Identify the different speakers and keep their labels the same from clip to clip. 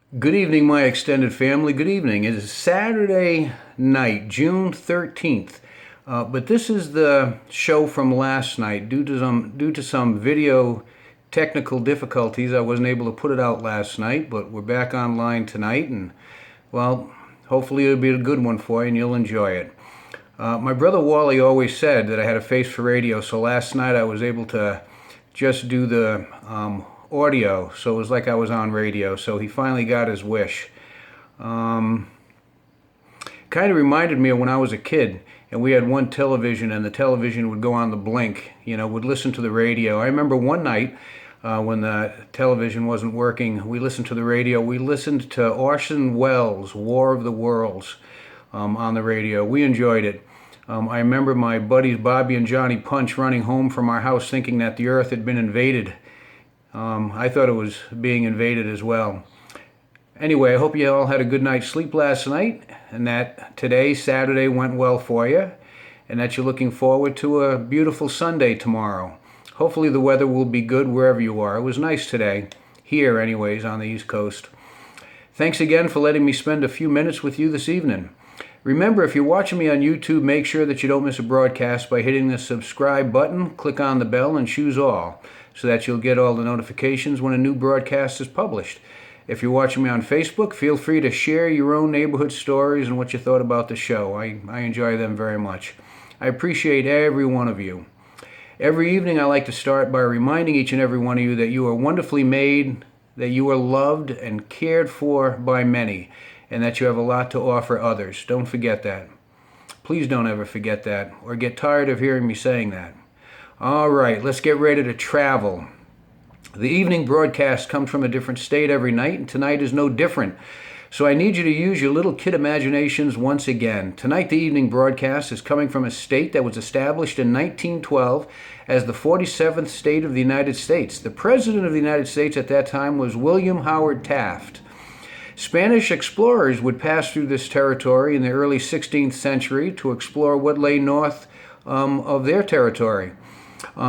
Speaker 1: Good evening, my extended family. Good evening. It is Saturday night, June 13th. But this is the show from last night. Due to some video technical difficulties, I wasn't able to put it out last night, but we're back online tonight, and well, hopefully it'll be a good one for you and you'll enjoy it. My brother Wally always said that I had a face for radio, so last night I was able to just do the audio, so it was like I was on radio. So he finally got his wish. Kind of reminded me of when I was a kid and we had one television and the television would go on the blink, would listen to the radio. I remember one night when the television wasn't working, we listened to the radio. We listened to Orson Welles' War of the Worlds on the radio. We enjoyed it. I remember my buddies Bobby and Johnny Punch running home from our house thinking that the earth had been invaded. I thought it was being invaded as well. Anyway, I hope you all had a good night's sleep last night and that today, Saturday, went well for you and that you're looking forward to a beautiful Sunday tomorrow. Hopefully the weather will be good wherever you are. It was nice today, here anyways, on the East Coast. Thanks again for letting me spend a few minutes with you this evening. Remember, if you're watching me on YouTube, make sure that you don't miss a broadcast by hitting the subscribe button, click on the bell, and choose all, so that you'll get all the notifications when a new broadcast is published. If you're watching me on Facebook, feel free to share your own neighborhood stories and what you thought about the show. I enjoy them very much. I appreciate every one of you. Every evening I like to start by reminding each and every one of you that you are wonderfully made, that you are loved and cared for by many, and that you have a lot to offer others. Don't forget that. Please don't ever forget that, or get tired of hearing me saying that. All right, let's get ready to travel. The evening broadcast comes from a different state every night, and tonight is no different. So I need you to use your little kid imaginations once again. Tonight, the evening broadcast is coming from a state that was established in 1912 as the 47th state of the United States. The President of the United States at that time was William Howard Taft. Spanish explorers would pass through this territory in the early 16th century to explore what lay north of their territory.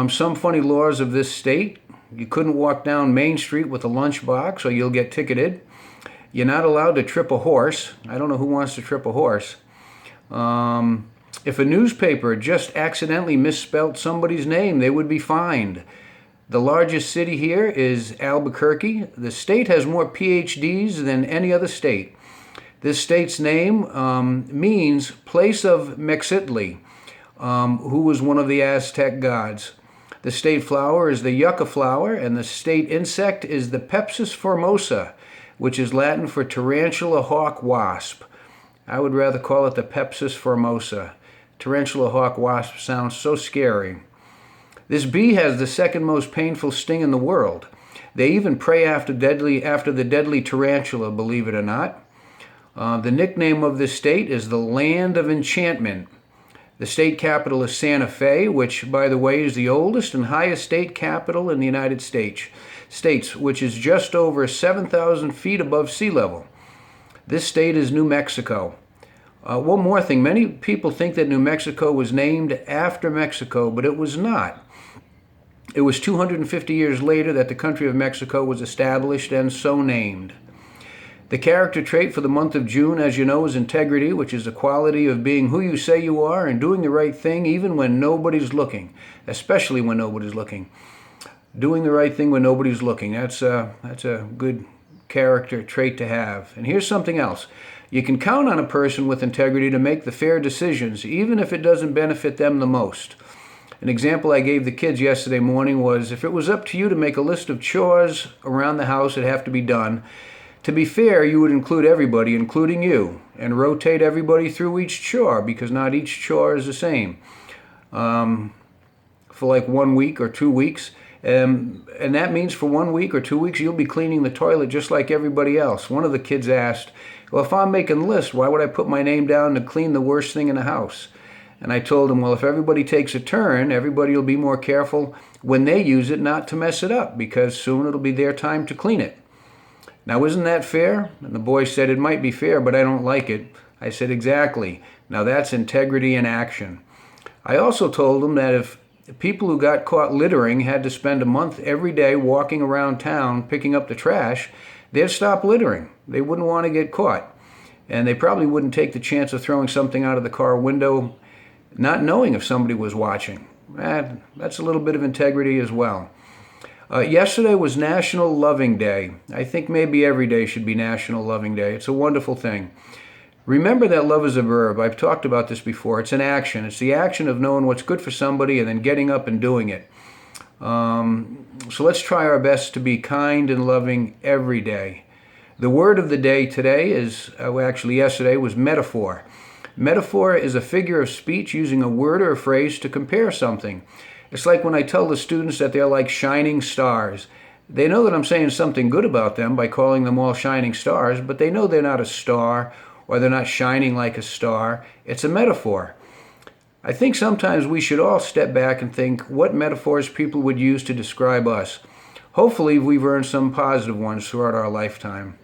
Speaker 1: Some funny laws of this state: you couldn't walk down Main Street with a lunchbox or you'll get ticketed. You're not allowed to trip a horse. I don't know who wants to trip a horse. If a newspaper just accidentally misspelled somebody's name, they would be fined. The largest city here is Albuquerque. The state has more PhDs than any other state. This state's name means place of Mexitli, who was one of the Aztec gods. The state flower is the yucca flower, and the state insect is the Pepsis formosa, which is Latin for tarantula hawk wasp. I would rather call it the Pepsis formosa. Tarantula hawk wasp sounds so scary. This bee has the second most painful sting in the world. They even prey after the deadly tarantula, believe it or not. The nickname of this state is the Land of Enchantment. The state capital is Santa Fe, which, by the way, is the oldest and highest state capital in the United States, which is just over 7,000 feet above sea level. This state is New Mexico. One more thing, many people think that New Mexico was named after Mexico, but it was not. It was 250 years later that the country of Mexico was established and so named. The character trait for the month of June, as you know, is integrity, which is the quality of being who you say you are and doing the right thing even when nobody's looking, especially when nobody's looking. Doing the right thing when nobody's looking, that's a good character trait to have. And here's something else. You can count on a person with integrity to make the fair decisions, even if it doesn't benefit them the most. An example I gave the kids yesterday morning was, if it was up to you to make a list of chores around the house that have to be done, to be fair, you would include everybody, including you, and rotate everybody through each chore, because not each chore is the same, for like 1 week or 2 weeks. And that means for 1 week or 2 weeks, you'll be cleaning the toilet just like everybody else. One of the kids asked, well, if I'm making a list, why would I put my name down to clean the worst thing in the house? And I told him, well, if everybody takes a turn, everybody will be more careful when they use it not to mess it up, because soon it'll be their time to clean it. Now, isn't that fair? And the boy said, it might be fair, but I don't like it. I said, exactly. Now that's integrity in action. I also told him that if people who got caught littering had to spend a month every day walking around town picking up the trash, they'd stop littering. They wouldn't want to get caught. And they probably wouldn't take the chance of throwing something out of the car window not knowing if somebody was watching. That's a little bit of integrity as well. Yesterday was National Loving Day. I think maybe every day should be National Loving Day. It's a wonderful thing. Remember that love is a verb. I've talked about this before. It's an action. It's the action of knowing what's good for somebody and then getting up and doing it. So let's try our best to be kind and loving every day. The word of the day today is, actually yesterday, was metaphor. Metaphor is a figure of speech using a word or a phrase to compare something. It's like when I tell the students that they're like shining stars. They know that I'm saying something good about them by calling them all shining stars, but they know they're not a star or they're not shining like a star. It's a metaphor. I think sometimes we should all step back and think what metaphors people would use to describe us. Hopefully we've earned some positive ones throughout our lifetime.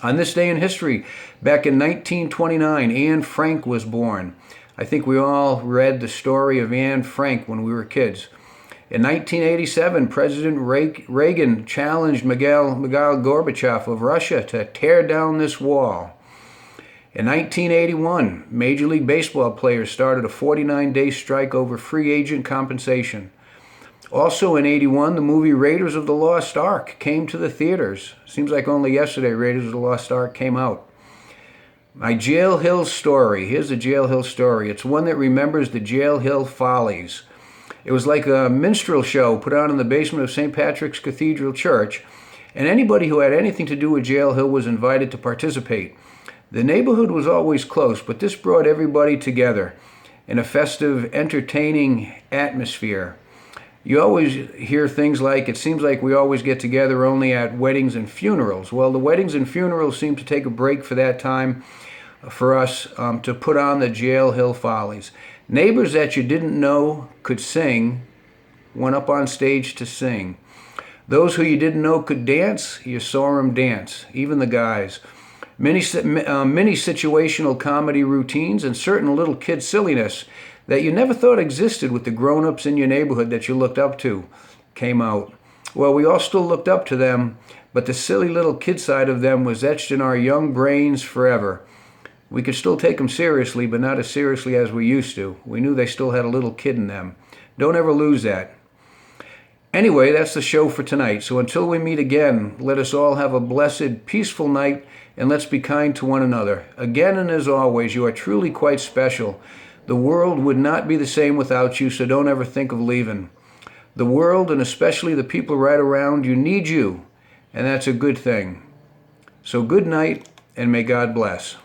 Speaker 1: On this day in history, back in 1929, Anne Frank was born. I think we all read the story of Anne Frank when we were kids. In 1987, President Reagan challenged Mikhail Gorbachev of Russia to tear down this wall. In 1981, Major League Baseball players started a 49-day strike over free agent compensation. Also in 81, the movie Raiders of the Lost Ark came to the theaters. Seems like only yesterday Raiders of the Lost Ark came out. My Jail Hill story. Here's the Jail Hill story. It's one that remembers the Jail Hill Follies. It was like a minstrel show put on in the basement of St. Patrick's Cathedral Church, and anybody who had anything to do with Jail Hill was invited to participate. The neighborhood was always close, but this brought everybody together in a festive, entertaining atmosphere. You always hear things like, it seems like we always get together only at weddings and funerals. Well, the weddings and funerals seem to take a break for that time for us to put on the Jail Hill Follies. Neighbors that you didn't know could sing went up on stage to sing. Those who you didn't know could dance, you saw them dance, even the guys. Many situational comedy routines and certain little kid silliness that you never thought existed with the grown-ups in your neighborhood that you looked up to came out. Well, we all still looked up to them, but the silly little kid side of them was etched in our young brains forever. We could still take them seriously, but not as seriously as we used to. We knew they still had a little kid in them. Don't ever lose that. Anyway, that's the show for tonight. So until we meet again, let us all have a blessed, peaceful night, and let's be kind to one another. Again, and as always, you are truly quite special. The world would not be the same without you, so don't ever think of leaving. The world, and especially the people right around you, need you, and that's a good thing. So good night, and may God bless.